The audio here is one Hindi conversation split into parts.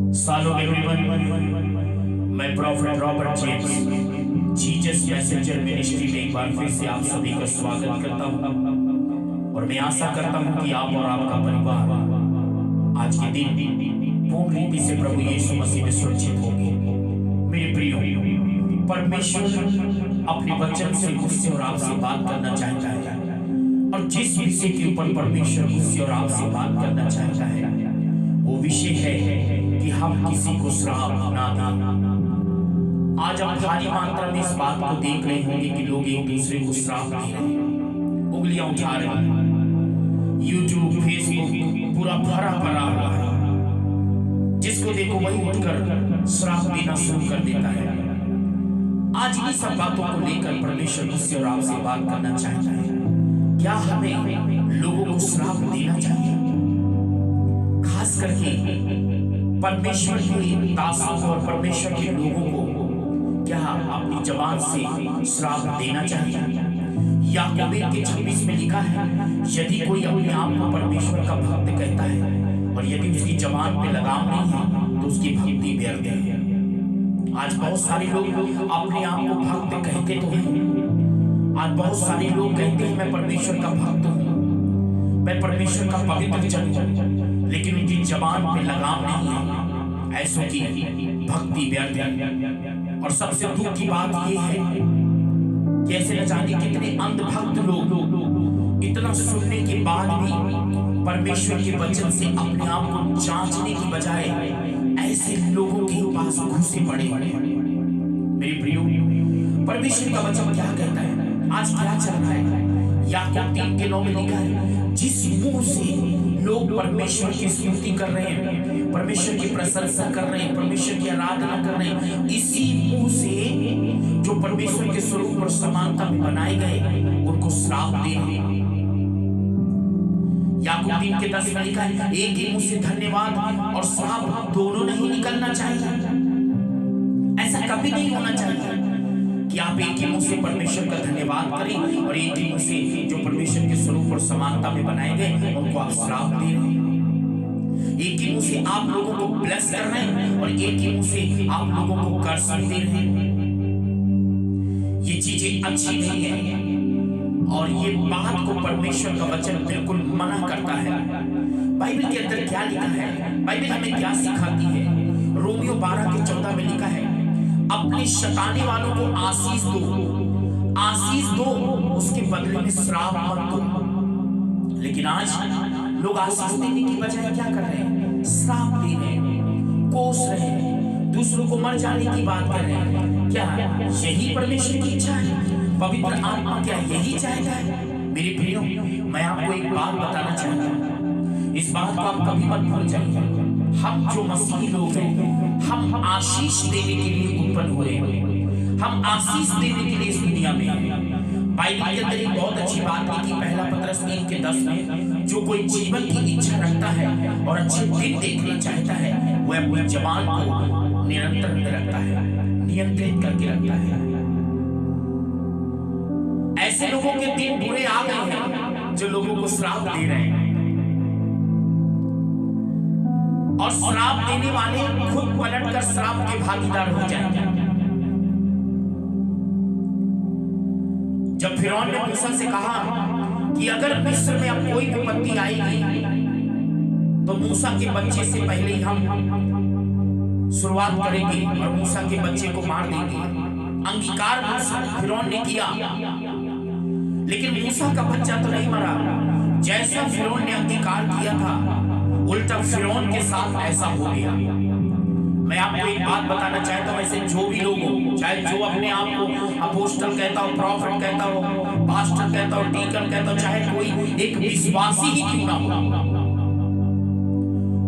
Shalom everyone, मैं profit Robert James Jesus messenger ministry में एक बार फिर से आप सभी का स्वागत करता हूं और मैं आशा करता हूं कि आप और आपका परिवार आज के दिन पूर्ण रीति से प्रभु यीशु मसीह में सुरक्षित होंगे। मेरे प्रियो, परमेश्वर अपने वचन से मुझसे और आपसे बात करना चाहता है और जिस विषय के ऊपर परमेश्वर मुझसे और आपसे बात करना चाहता है वो विषय है कि हम किसी को श्राप ना दें। आज आप भारी मात्रा में इस बात को देख रहे होंगे कि लोग एक दूसरे को श्राप दे रहे हैं, उंगलियां उठा रहे हैं। यूट्यूब, फेसबुक पूरा भरा पड़ा हुआ है। जिसको देखो वही उठकर श्राप देना शुरू कर देता है। आज इन्हीं सब बातों को लेकर परमेश्वर मुझसे और आपसे बात करना चाहता है। क्या हमें लोगों को श्राप देना चाहिए? खास करके परमेश्वर के दासों को और परमेश्वर के लोगों को क्या अपनी जबान से श्राप देना चाहिए? याकूब 1:26 में लिखा है, यदि कोई अपने आप को परमेश्वर का भक्त कहता है और यदि उसकी जबान पे लगाम नहीं है तो उसकी भक्ति व्यर्थ है। आज बहुत सारे लोग अपने आप को भक्त कहते तो हैं। आज बहुत सारे लोग कहते हैं मैं परमेश्वर का भक्त हूँ, मैं परमेश्वर का पवित्र जन हूँ, लेकिन उनकी जबान पे लगाम नहीं है। ऐसों की भक्ति व्यर्थ है। और सबसे दुख की बात यह है कि ऐसे न जाने कितने अंधभक्त लोग इतना सुनने के बाद भी परमेश्वर के वचन से अपने आप को जांचने की बजाय ऐसे लोगों के पास घुसे पड़े। मेरे प्रियो, परमेश्वर का वचन क्या कहता है? आज क्या चल रहा है? याकूब 3:9 में लिखा है, जिस मुंह से लोग परमेश्वर की स्तुति कर रहे हैं, परमेश्वर की प्रशंसा कर रहे हैं, परमेश्वर की आराधना कर रहे हैं, इसी मुंह से जो परमेश्वर के स्वरूप और समानता में बनाए गए उनको श्राप दे रहे हैं। याकूब 3:10 में लिखा है, एक ही मुंह से धन्यवाद और श्राप दोनों नहीं निकलना चाहिए। ऐसा कभी नहीं होना चाहिए कि आप एक ही मुंह से परमेश्वर का धन्यवाद करें और एक ही मुंह से जो परमेश्वर के स्वरूप और समानता में बनाए गए उनको आप श्राप दे रहे हैं। एक ही मुंह से आप लोगों को ब्लेस कर रहे हैं और एक ही मुंह से आप लोगों को कर्ज दे रहे हैं। ये चीजें अच्छी नहीं है और ये बात को परमेश्वर का वचन बिल्कुल मना करता है। बाइबल के अंदर क्या लिखा है? बाइबल हमें क्या सिखाती है? रोमियो 12:14 में लिखा है, अपने शताने वालों को आशीष दो, उसके बदले में श्राप मत दो। लेकिन आज लोग आशीष देने की बजाय क्या कर रहे हैं? श्राप दे रहे हैं, कोस रहे हैं, दूसरों को मर जाने की बात कर रहे हैं। क्या यही परमेश्वर की इच्छा है? पवित्र आत्मा क्या यही चाहता है? मेरे प्रियो, मैं आपको एक बात बताना चाहता हूँ, इस बात को आप कभी मत भूल जाइए। हम जो मसीही लोग हैं, हम आशीष देने के लिए उत्पन्न हुए हैं। हम आशीष देने के लिए इस दुनिया में हैं। बाइबल के अंदर एक बहुत अच्छी बात लिखी, पहला पत्रस 3:10 में, जो कोई जीवन की इच्छा रखता है और अच्छे दिन देखना चाहता है वह अपनी जबान को निरंतर में रखता है, नियंत्रित करके रखता है। ऐसे लोगों के दिन बुरे आ गए हैं जो लोगों को श्राप दे रहे हैं और श्राप देने वाले खुद पलटकर श्राप के भागीदार हो जाएंगे। जब फिरौन ने मूसा से कहा कि अगर मिस्र में अब कोई विपत्ति आएगी तो मूसा के बच्चे से पहले ही हम शुरुआत करेंगे और मूसा के बच्चे को मार देंगे। अंगीकार फिरौन ने किया, लेकिन मूसा का बच्चा तो नहीं मरा। जैसा फिरौन ने अंगीकार किया था उल्टा फिरौन के साथ ऐसा हो गया। मैं आपको एक बात बताना चाहता हूं, ऐसे जो भी लोग हो, चाहे जो अपने आप को अपोस्टल कहता हो, प्रॉफिट कहता हो, पास्टर कहता हो, डीकन कहता हो, चाहे कोई एक विश्वासी ही क्यों ना हो,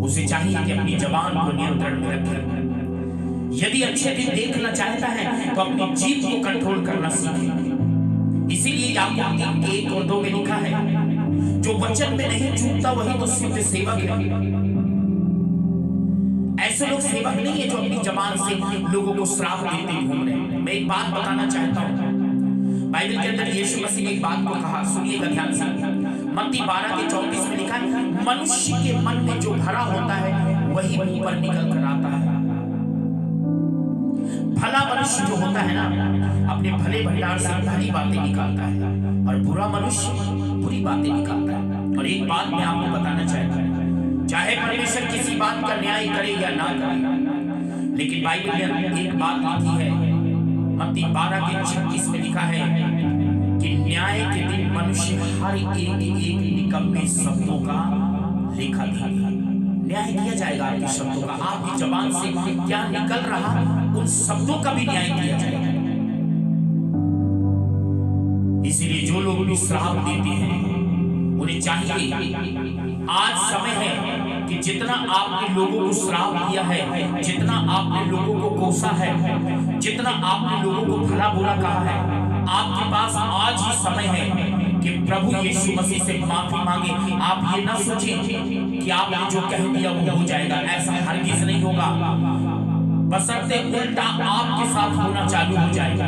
उसे चाहिए कि अपनी जबान को नियंत्रण में रखे। यदि अच्छे दिन देखना चाहता है तो अपनी जीभ को कंट्रोल करना सीखे। इसीलिए याकूब 3:1-2 में लिखा है, जो वचन में नहीं चूकता वही तो सिद्ध सेवक है। ऐसे लोग सेवक नहीं है जो अपनी जबान से लोगों को श्राप देते घूम रहे हैं। मैं एक बात बताना चाहता हूँ, बाइबल के अंदर यीशु मसीह ने एक बात को कहा, सुनिएगा ध्यान से। मत्ती 12:34 में लिखा है, मनुष्य के मन में जो भरा होता है वही मुंह पर निकल कर आता है। मनुष्य जो होता है ना, अपने भले भंडार से भली बातें निकालता है और बुरा मनुष्य बुरी बातें निकालता है। और एक बात मैं आपको बताना चाहता हूँ, चाहे परमेश्वर किसी बात का न्याय करे या ना करे, लेकिन बाइबल में एक बात लिखी है, मत्ती 12:36 में लिखा है कि न्याय के दिन मनुष्य हर एक निकम्मे शब्दों का लेखा देगा। न्याय किया जाएगा आपके शब्दों का, आपकी जुबान से क्या निकल रहा उन शब्दों का भी न्याय किया जाएगा। इसलिए जो लोग भी श्राप देते हैं उन्हें चाहिए, आज समय है कि जितना आपने लोगों को श्राप दिया है, जितना आपने लोगों को कोसा है, जितना आपने लोगों को भला बुरा कहा है, आपके पास आज ही समय है कि प्रभु यीशु मसीह से माफी मांगे। आप ये ना सोचें कि आपने जो कह दिया वो हो जाएगा, ऐसा हरगिज नहीं होगा, बशर्ते उल्टा आपके साथ होना चालू हो जाएगा।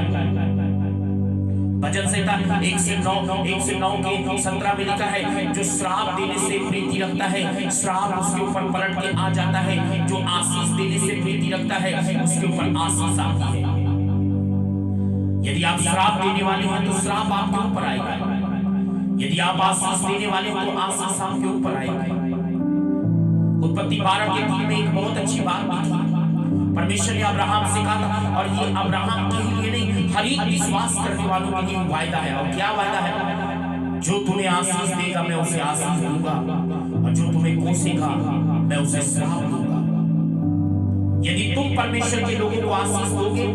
भजन संहिता 109 के 17 में लिखा है, जो श्राप देने से प्रीति रखता है श्राप उसके ऊपर पलट के आ जाता है, जो आशीष देने से प्रीति रखता है उसके ऊपर आशीष आती है। यदि आप श्राप देने वाले हैं तो श्राप आपके ऊपर आएगा, यदि आप आशीष देने वाले हो तो आशीष आपके ऊपर आएगा। उत्पत्ति 12:3 में एक बहुत अच्छी बात लिखी, परमेश्वर ने अब्राहम से कहा था, और ये अब्राहम के लिए नहीं, हर एक विश्वास करने वालों के लिए वायदा है। और क्या वायदा है? जो तुम्हें आशीष देगा मैं उसे आशीष दूंगा, और जो तुम्हें कोसेगा मैं उसे श्राप दूंगा। यदि तुम परमेश्वर के लोगों को आशीष दोगे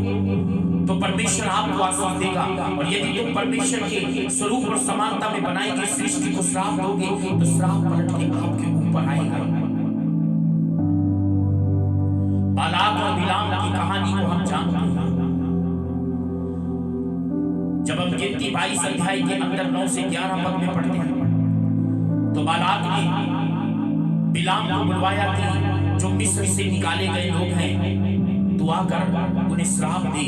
तो परमेश्वर आपको आशीष देगा, और यदि तुम परमेश्वर के स्वरूप और समानता में बनाई गई सृष्टि को श्राप दोगे तो श्राप पलट के आपके ऊपर आएगा। बालाक और बिलाम की कहानी को हम जानते हैं। जब हम गिनती 22 अध्याय के अंदर 9 से 11 पद में पढ़ते हैं तो बालाक ने बिलाम को बुलवाया कि जो मिस्र से निकाले गए लोग हैं, तू आकर उन्हें श्राप दे,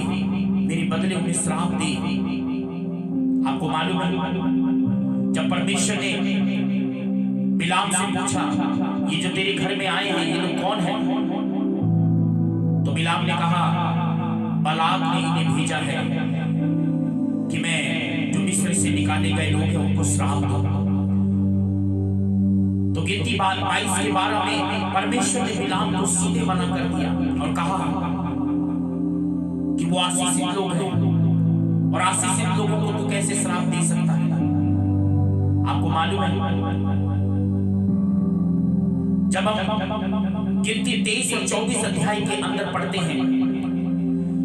मेरे बदले उन्हें श्राप दे। आपको मालूम है, जब परमेश्वर ने बिलाम से पूछा, ये जो तेरे घर में आए हैं ये लोग कौन है, तो बिलाम ने कहा, बालाक ने इन्हें भेजा है कि मैं जो मिस्र से निकाले गए लोग हैं उनको श्राप दूं। तो गिनती 22 के 12 में परमेश्वर ने बिलाम को सीधे मना कर दिया और कहा कि वो आशीषित लोग हैं, और आशीषित लोगों को तो कैसे श्राप दे सकता है। आपको मालूम है, जब हम गिनती 23 और 24 अध्याय के अंदर पढ़ते हैं,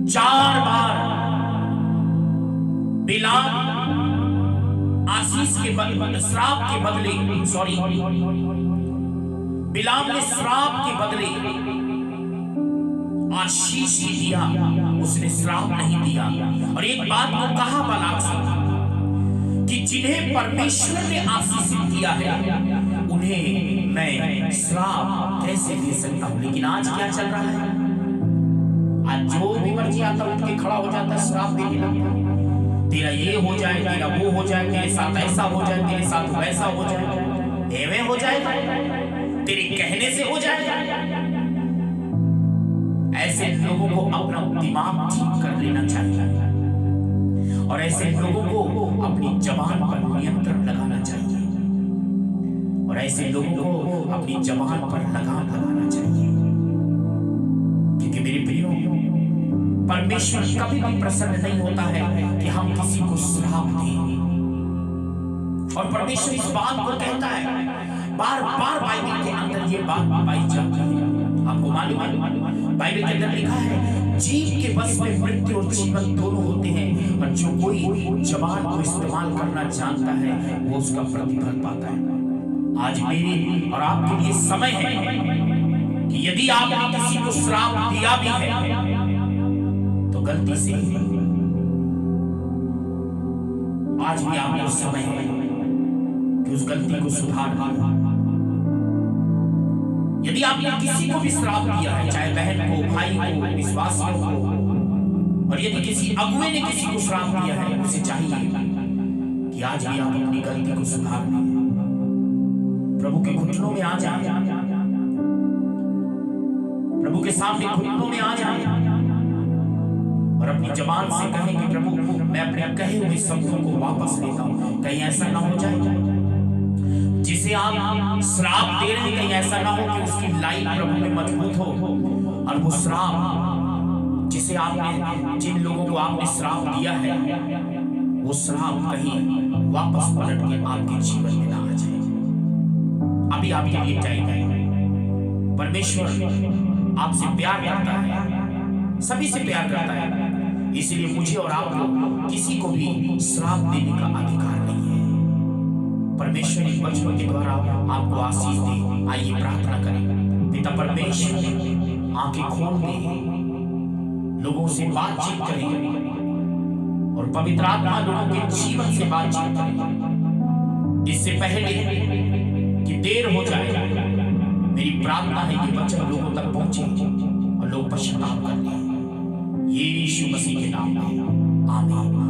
4 बार बिलाम आशीष के बदले श्राप के बदले बिलाम ने श्राप के बदले आशीष ही दिया, उसने श्राप नहीं दिया। और एक बात को कहा बालाक से कि जिन्हें परमेश्वर ने आशीषित किया है उन्हें मैं श्राप कैसे दे सकता हूं। लेकिन आज क्या चल रहा है, आज जो भी मर्जी आता उठ के खड़ा हो जाता है, श्राप देने लगता है, तेरा ये हो जाए, तेरा वो हो जाए, तेरे साथ ऐसा हो जाए, तेरे साथ वैसा हो जाए, एवं हो जाए, तेरे कहने से हो जाए। ऐसे लोगों को अपना दिमाग ठीक कर लेना चाहिए, और ऐसे लोगों को अपनी जबान पर नियंत्रण लगाना चाहिए, और ऐसे लोगों को अपनी जबान पर लगाम लगाना चाहिए। क्योंकि मेरे प्रियो, परमेश्वर कभी भी प्रसन्न नहीं होता है कि हम किसी को श्राप दें, और परमेश्वर इस बात को कहता है, बार बार बाइबल के अंदर ये बात पाई जाती है। आपको मालूम है, बाइबल के अंदर लिखा है, जीव के बस में मृत्यु और जीवन दोनों होते हैं, और जो कोई जबान को इस्तेमाल करना जानता है वो उसका प्रतिफल पाता है। आज मेरे और आपके लिए समय है कि यदि आपने किसी को श्राप दिया भी है तो गलती से, आज भी आपको समय है कि उस गलती को सुधार लें। यदि आपने किसी को भी श्राप दिया है, चाहे बहन को, भाई को, विश्वासियों को, और यदि किसी अगुए ने किसी को श्राप दिया है, उसे चाहिए कि आज भी आप अपनी गलती को सुधार लें, प्रभु के घुटनों में आ जाए, प्रभु के सामने घुटनों में आ जाए, और अपनी जबान से कहें कि प्रभु मैं अपने कहे हुए शब्दों को वापस लेता हूं। कहीं ऐसा ना हो जाए जिसे आप श्राप दे रहे हैं, कहीं ऐसा ना हो कि उसकी लाइन प्रभु में मजबूत हो और वो श्राप जिसे आपने, जिन लोगों को आपने श्राप दिया है, वो श्राप कहीं वापस पलट के आपके जीवन में ना आ जाए। अभी आपके लिए टाइम है। परमेश्वर आपसे प्यार करता है, सभी से प्यार करता है, इसलिए मुझे और आपको किसी को भी श्राप देने का अधिकार नहीं है। परमेश्वर इस वचनों के द्वारा आपको आशीष दे। आइए प्रार्थना करें। पिता परमेश्वर, आंखें खोल दे, लोगों से बातचीत करें और पवित्र आत्मा लोगों के जीवन से बातचीत करें। इससे पहले कि देर हो जाए, मेरी प्रार्थना है ये वचन लोगों तक पहुंचे और लोग पश्चाताप कर लें। यीशु मसीह के नाम में आमीन।